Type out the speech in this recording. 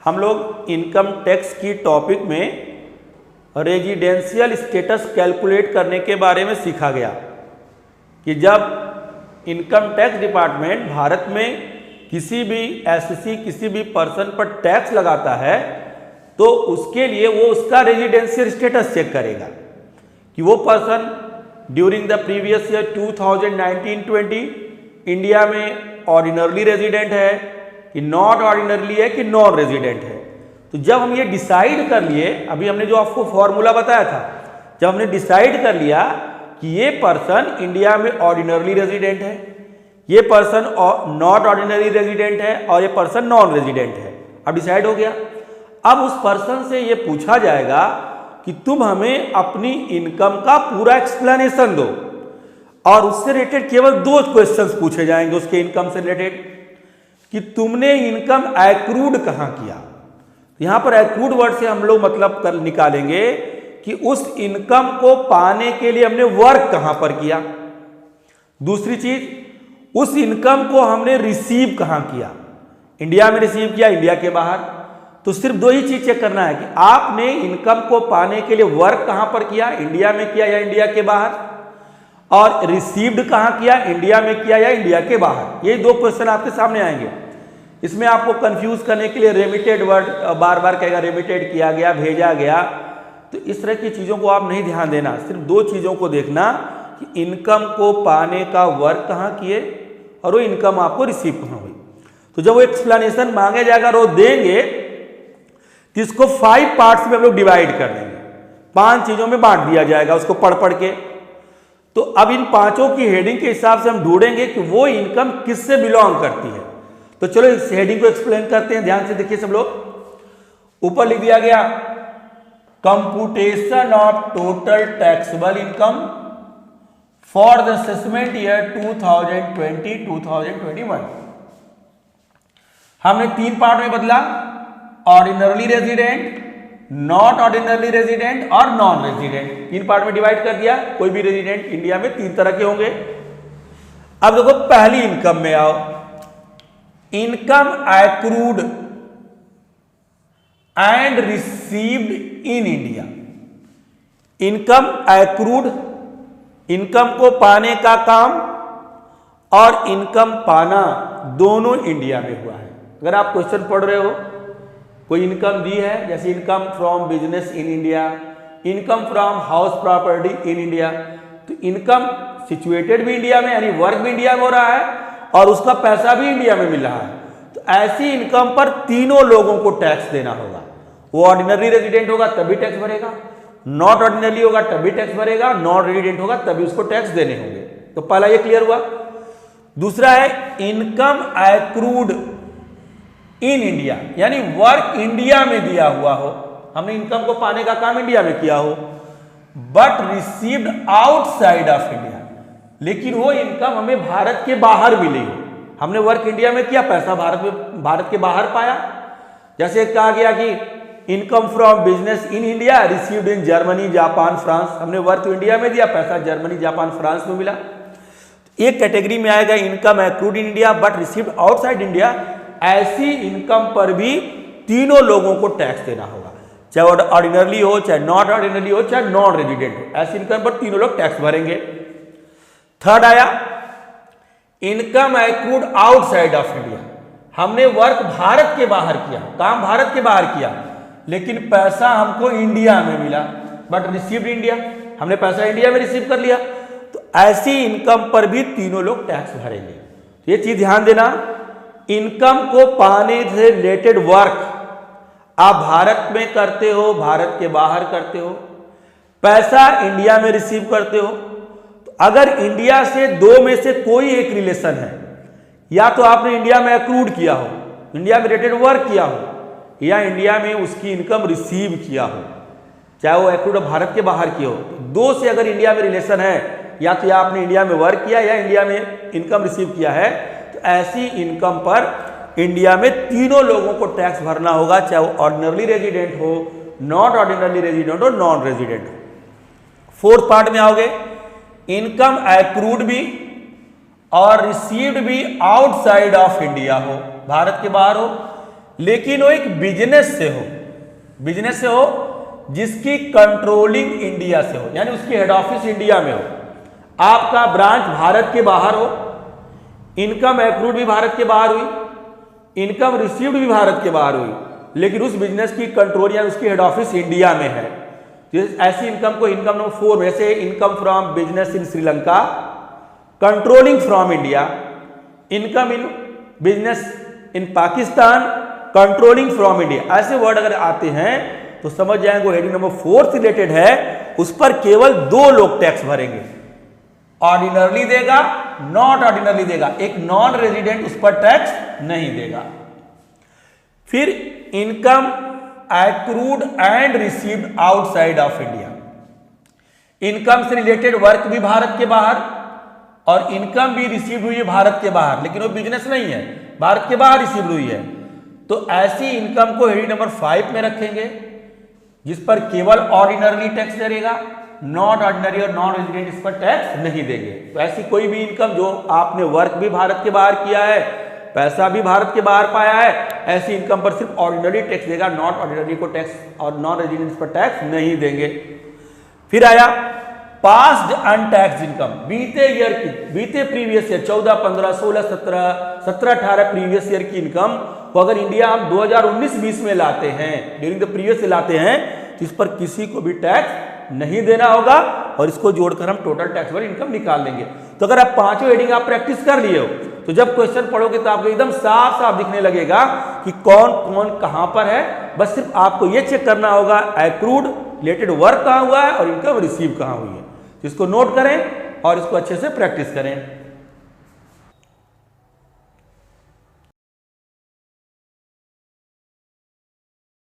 हम लोग income tax की टॉपिक में रेजिडेंशियल स्टेटस कैलकुलेट करने के बारे में सीखा गया कि जब इनकम टैक्स डिपार्टमेंट भारत में किसी भी एससी किसी भी पर्सन पर टैक्स लगाता है तो उसके लिए वो उसका रेजिडेंशियल स्टेटस चेक करेगा कि वो person during the previous year 2019-20 India में ऑर्डिनरली रेजिडेंट है कि नॉट ऑर्डिनरली है कि नॉन रेजिडेंट है। तो जब हम ये डिसाइड कर लिए, अभी हमने जो आपको फॉर्मूला बताया था, जब हमने डिसाइड कर लिया कि ये पर्सन इंडिया में ऑर्डिनरली रेजिडेंट है, ये पर्सन नॉट ऑर्डिनरी रेजिडेंट है और ये पर्सन नॉन रेजिडेंट है, अब डिसाइड हो गया। अब उस पर्सन से ये पूछा जाएगा कि तुम हमें अपनी इनकम का पूरा एक्सप्लेनेशन दो और उससे रिलेटेड केवल 2 क्वेश्चंस पूछे जाएंगे उसके इनकम से रिलेटेड कि तुमने इनकम एक्रूड कहाँ किया। यहां पर एक्रूड वर्ड से हम लोग मतलब कर निकालेंगे कि उस इनकम को पाने के लिए हमने वर्क कहां पर किया। दूसरी चीज, उस इनकम को हमने रिसीव कहां किया, इंडिया में रिसीव किया, इंडिया के बाहर। तो सिर्फ 2 ही चीज चेक करना है कि आपने इनकम को पाने के लिए वर्क कहां पर किया, इंडिया में किया या इंडिया के बाहर, और रिसीव्ड कहां किया, इंडिया में किया या इंडिया के बाहर। ये 2 क्वेश्चन आपके सामने आएंगे। इसमें आपको कंफ्यूज करने के लिए रेमिटेड वर्ड बार बार कहेगा, रेमिटेड किया गया, भेजा गया, तो इस तरह की चीजों को आप नहीं ध्यान देना। सिर्फ 2 चीजों को देखना कि इनकम को पाने का वर्क कहां किए और वो इनकम आपको रिसीव कहां हुई। तो जब वो एक्सप्लेनेशन मांगे जाएगा और वो देंगे तो इसको 5 पार्ट्स में हम लोग डिवाइड कर देंगे, 5 चीजों में बांट दिया जाएगा उसको पढ़ पढ़ के। तो अब इन 5 की हेडिंग के हिसाब से हम ढूंढेंगे कि वो इनकम किससे बिलोंग करती है। तो चलो इस हेडिंग को एक्सप्लेन करते हैं, ध्यान से देखिए सब लोग। ऊपर लिख दिया गया computation of total taxable income for the assessment year 2020-2021। हमने 3 पार्ट में बदला, ordinarily resident, not ordinarily resident और नॉन रेजिडेंट। 3 पार्ट में डिवाइड कर दिया। कोई भी रेजिडेंट इंडिया में 3 तरह के होंगे। अब देखो पहली इनकम में आओ, income accrued and received in India. Income accrued, income को पाने का काम और इनकम पाना दोनों इंडिया में हुआ है। अगर आप क्वेश्चन पढ़ रहे हो, कोई इनकम दी है, जैसे income from business in India, income from house property in India, तो इनकम सिचुएटेड भी इंडिया में यानी वर्क भी इंडिया में हो रहा है और उसका पैसा भी इंडिया में मिल रहा है। तो ऐसी इनकम पर तीनों लोगों को टैक्स देना होगा। वो ऑर्डिनरी रेजिडेंट होगा तभी टैक्स भरेगा, नॉट ऑर्डिनरी होगा तभी टैक्स भरेगा, नॉन रेजिडेंट होगा तभी उसको टैक्स देने होंगे। तो पहला ये क्लियर हुआ। दूसरा है इनकम एक्रूड इन इंडिया, यानी वर्क इंडिया में दिया हुआ हो, हमने इनकम को पाने का काम इंडिया में किया हो, but received outside of India, लेकिन वो इनकम हमें भारत के बाहर मिली हो। हमने वर्क इंडिया में किया, पैसा भारत के बाहर पाया। जैसे कहा गया कि income from business in India received in Germany, Japan, France. हमने वर्क इंडिया में दिया, पैसा जर्मनी, जापान, फ्रांस में मिला। एक कैटेगरी में आएगा income accrued in India but received outside India. ऐसी इनकम पर भी तीनों लोगों को टैक्स देना होगा, चाहे वो ऑर्डिनरली हो, चाहे नॉट ऑर्डिनरली हो, चाहे नॉन रेजिडेंट हो। ऐसी इनकम पर तीनों लोग टैक्स भरेंगे। थर्ड आया income accrued outside of India. हमने वर्क भारत के बाहर किया, काम भारत के बाहर किया, लेकिन पैसा हमको इंडिया में मिला, बट रिसीव्ड इंडिया, हमने पैसा इंडिया में रिसीव कर लिया। तो ऐसी इनकम पर भी तीनों लोग टैक्स भरेंगे। तो ये चीज ध्यान देना, इनकम को पाने से रिलेटेड वर्क आप भारत में करते हो, भारत के बाहर करते हो, पैसा इंडिया में रिसीव करते हो। तो अगर इंडिया से 2 में से कोई एक रिलेशन है, या तो आपने इंडिया में एक्रूड किया हो, इंडिया में रिलेटेड वर्क किया हो, या इंडिया में उसकी इनकम रिसीव किया हो, चाहे वो एक्रूड भारत के बाहर किया हो, तो 2 से अगर इंडिया में रिलेशन है, या तो या आपने इंडिया में वर्क किया या इंडिया में इनकम रिसीव किया है, तो ऐसी इनकम पर इंडिया में तीनों लोगों को टैक्स भरना होगा, चाहे वो ऑर्डिनरली रेजिडेंट हो, नॉट ऑर्डिनरली रेजिडेंट हो, नॉन रेजिडेंट हो। 4th पार्ट में आओगे, इनकम एक्रूड भी और रिसीव्ड भी आउटसाइड ऑफ इंडिया हो, भारत के बाहर हो, लेकिन वो एक बिजनेस से हो जिसकी कंट्रोलिंग इंडिया से हो, यानी उसकी हेड ऑफिस इंडिया में हो, आपका ब्रांच भारत के बाहर हो, इनकम एक्रूड भी भारत के बाहर हुई, इनकम रिसीव्ड भी भारत के बाहर हुई, लेकिन उस बिजनेस की कंट्रोल या उसकी हेड ऑफिस इंडिया में है। तो ऐसी इनकम को इनकम नंबर 4 में से income from business in Sri Lanka, controlling from India, income in business in Pakistan, controlling from India, ऐसे वर्ड अगर आते हैं तो समझ जाएंगे हेडिंग नंबर 4 से रिलेटेड है, उस पर केवल 2 लोग टैक्स भरेंगे, ऑर्डिनरली देगा, नॉट ऑर्डिनरली देगा, एक नॉन रेजिडेंट उस पर टैक्स नहीं देगा। फिर income accrued and received outside of India, income से रिलेटेड वर्क भी भारत के बाहर और इनकम भी रिसीव हुई है भारत के बाहर, लेकिन वो बिजनेस नहीं है, भारत के बाहर रिसीव हुई है, तो ऐसी इनकम को हेडिंग नंबर 5 में रखेंगे, जिस पर केवल ऑर्डिनरली टैक्स लगेगा, नॉट ऑर्डिनरी और नॉन रेजिडेंट इस पर टैक्स नहीं देंगे। तो ऐसी कोई भी इनकम जो आपने वर्क भी भारत के बाहर किया है, पैसा भी भारत के बाहर पाया है, ऐसी इनकम पर सिर्फ ऑर्डिनरी टैक्स देगा, नॉट ऑर्डिनरी को टैक्स और नॉन रेजिडेंट इस पर टैक्स नहीं देंगे। फिर आया पास्ड अनटैक्स्ड इनकम, बीते ईयर की, बीते प्रीवियस ईयर 14, 15, 16, 17, 18 प्रीवियस ईयर की इनकम को अगर इंडिया हम 2019-20 में लाते हैं, ड्यूरिंग द प्रीवियस से लाते हैं, तो इस पर किसी को भी टैक्स नहीं देना होगा और इसको जोड़कर हम टोटल टैक्सेबल इनकम निकाल लेंगे। तो अगर आप पांचों हेडिंग आप प्रैक्टिस कर लिए हो तो जब क्वेश्चन पढ़ोगे तो आपको एकदम साफ साफ दिखने लगेगा कि कौन कौन कहां पर है। बस सिर्फ आपको यह चेक करना होगा एक्रूड रिलेटेड वर्क कहां हुआ है और इनकम रिसीव कहां हुई है। तो इसको नोट करें और इसको अच्छे से प्रैक्टिस करें।